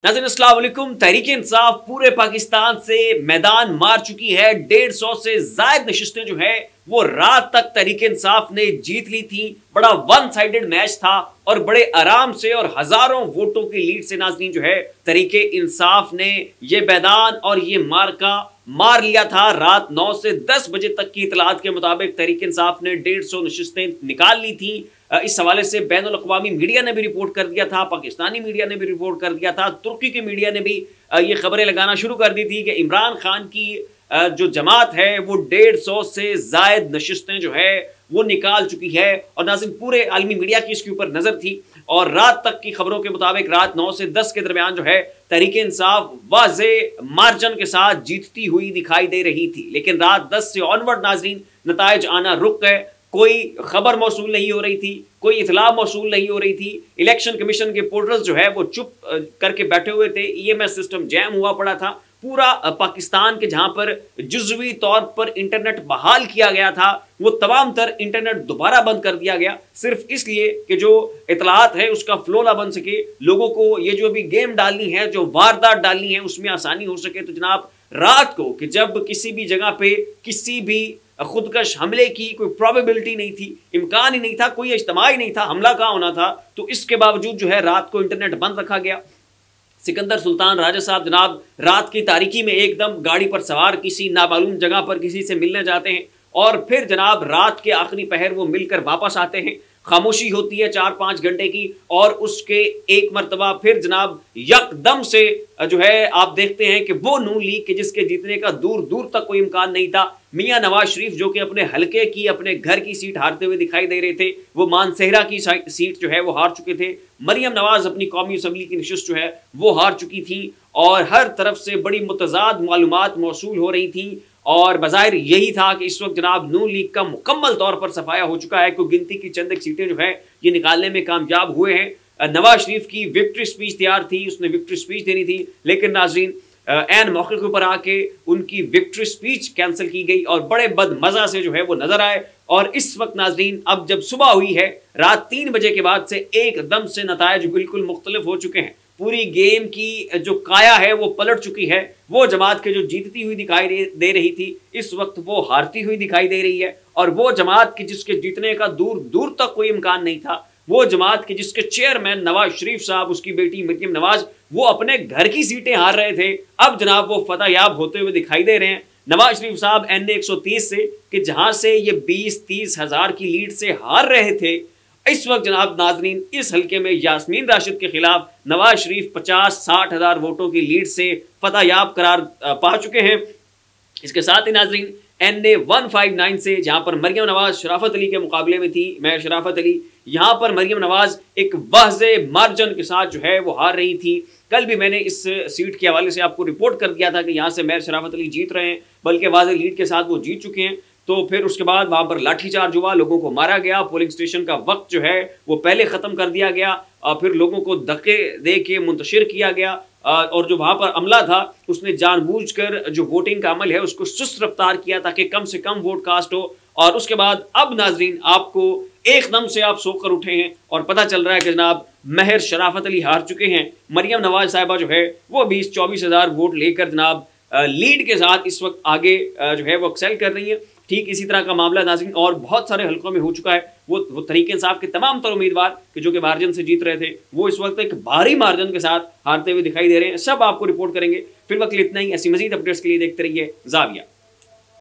नाज़रीन अस्सलाम वालेकुम। तहरीक इंसाफ पूरे पाकिस्तान से मैदान मार चुकी है। 150 से ज्यादा नशिस्तें जो है वो रात तक तहरीक इंसाफ ने जीत ली थी। बड़ा वन साइडेड मैच था और बड़े आराम से और हजारों वोटों की लीड से नाज़रीन जो है तहरीक इंसाफ ने ये मैदान और ये मार्का मार लिया था। रात 9 से 10 बजे तक की इतलात के मुताबिक तहरीक इंसाफ ने 150 नशिस्तें निकाल ली थी। इस हवाले से बैनुल अक़वामी मीडिया ने भी रिपोर्ट कर दिया था, पाकिस्तानी मीडिया ने भी रिपोर्ट कर दिया था, तुर्की के मीडिया ने भी ये खबरें लगाना शुरू कर दी थी कि इमरान खान की जो जमात है वो 150 से जायद नशिस्तें जो है वो निकाल चुकी है। और नाज़रीन पूरे आलमी मीडिया की इसके ऊपर नजर थी और रात तक की खबरों के मुताबिक रात 9 से 10 के दरमियान जो है तहरीक इंसाफ वाज़े मार्जिन के साथ जीतती हुई दिखाई दे रही थी। लेकिन रात 10 से ऑनवर्ड नाज़रीन नताइज आना रुक गए। कोई खबर मौसूल नहीं हो रही थी, कोई इतला मौसूल नहीं हो रही थी। इलेक्शन कमीशन के पोर्टल्स जो है वो चुप करके बैठे हुए थे। ईएमएस सिस्टम जैम हुआ पड़ा था। पूरा पाकिस्तान के जहां पर जुज़वी तौर पर इंटरनेट बहाल किया गया था वो तमाम तर इंटरनेट दोबारा बंद कर दिया गया, सिर्फ इसलिए कि जो इतलात है उसका फ्लो ना बन सके, लोगों को ये जो भी गेम डालनी है, जो वारदात डालनी है उसमें आसानी हो सके। तो जनाब रात को कि जब किसी भी जगह पे किसी भी खुदकश हमले की कोई प्रोबेबिलिटी नहीं थी, इम्कान ही नहीं था, कोई इज्तिमा ही नहीं था, हमला कहाँ होना था, तो इसके बावजूद जो है रात को इंटरनेट बंद रखा गया। सिकंदर सुल्तान राजा साहब जनाब रात की तारीकी में एकदम गाड़ी पर सवार किसी नामालूम जगह पर किसी से मिलने जाते हैं और फिर जनाब रात के आखिरी पहर वो मिलकर वापस आते हैं। खामोशी होती है 4-5 घंटे की और उसके एक मरतबा फिर जनाब यकदम से जो है आप देखते हैं कि वो नून लीग के जिसके जीतने का दूर दूर तक कोई इम्कान नहीं था, मियां नवाज शरीफ जो कि अपने हलके की अपने घर की सीट हारते हुए दिखाई दे रहे थे, वो मानसेहरा की सीट जो है वो हार चुके थे। मरियम नवाज अपनी कौमी असम्बली की नशिस्त जो है वो हार चुकी थी और हर तरफ से बड़ी मुतजाद मालूमात मौसूल हो रही थी और बज़ाहिर यही था कि इस वक्त जनाब नून लीग का मुकम्मल तौर पर सफाया हो चुका है। क्योंकि गिनती की चंद सीटें जो है ये निकालने में कामयाब हुए हैं। नवाज शरीफ की विक्ट्री स्पीच तैयार थी, उसने विक्ट्री स्पीच देनी थी, लेकिन नाज़रीन एन मौके के ऊपर आके उनकी विक्ट्री स्पीच कैंसिल की गई और बड़े बदमजा से जो है वो नजर आए। और इस वक्त नाज़रीन अब जब सुबह हुई है रात 3 बजे के बाद से एकदम से नतायज बिल्कुल मुख्तलिफ हो चुके हैं। पूरी गेम की जो काया है वो पलट चुकी है। वो जमात के जो जीतती हुई दिखाई दे रही थी इस वक्त वो हारती हुई दिखाई दे रही है और वो जमात के जिसके जीतने का दूर दूर तक कोई इम्कान नहीं था, वो जमात के जिसके चेयरमैन नवाज शरीफ साहब, उसकी बेटी मरियम नवाज, वो अपने घर की सीटें हार रहे थे, अब जनाब वो फतहयाब होते हुए दिखाई दे रहे हैं। नवाज शरीफ साहब NA 130 से कि जहां से ये 20-30 हजार की लीड से हार रहे थे, इस वक्त जनाब नाजरीन इस हल्के में यास्मीन राशिद के खिलाफ नवाज शरीफ 50-60 हजार वोटों की लीड से फतहयाब करार पा चुके हैं। इसके साथ ही नाजरीन NA 159 से जहां पर मरियम नवाज शराफत अली के मुकाबले में थी, मैं शराफत अली, यहां पर मरियम नवाज एक वाज़े मार्जिन के साथ जो है वो हार रही थी। कल भी मैंने इस सीट के हवाले से आपको रिपोर्ट कर दिया था कि यहां से मैं शराफत अली जीत रहे हैं, बल्कि वाज़े लीड के साथ वो जीत चुके हैं। तो फिर उसके बाद वहां पर लाठीचार्ज हुआ, लोगों को मारा गया, पोलिंग स्टेशन का वक्त जो है वो पहले खत्म कर दिया गया और फिर लोगों को धक्के दे के मुंतशिर किया गया और जो वहां पर अमला था उसने जानबूझकर जो वोटिंग का अमल है उसको सुस्त रफ्तार किया ताकि कम से कम वोट कास्ट हो। और उसके बाद अब नाजरीन आपको एकदम से आप सोकर उठे हैं और पता चल रहा है कि जनाब महर शराफत अली हार चुके हैं। मरियम नवाज साहिबा जो है वो 20-24 हजार वोट लेकर जनाब लीड के साथ इस वक्त आगे जो है वो एक्सेल कर रही है। ठीक इसी तरह का मामला नाज़रीन और बहुत सारे हल्कों में हो चुका है। वो तहरीक इंसाफ के तमाम तर उम्मीदवार कि जो कि मार्जिन से जीत रहे थे वो इस वक्त एक भारी मार्जिन के साथ हारते हुए दिखाई दे रहे हैं। सब आपको रिपोर्ट करेंगे। फिर वक्त इतना ही। ऐसी मजीद अपडेट्स के लिए देखते रहिए ज़ाविया।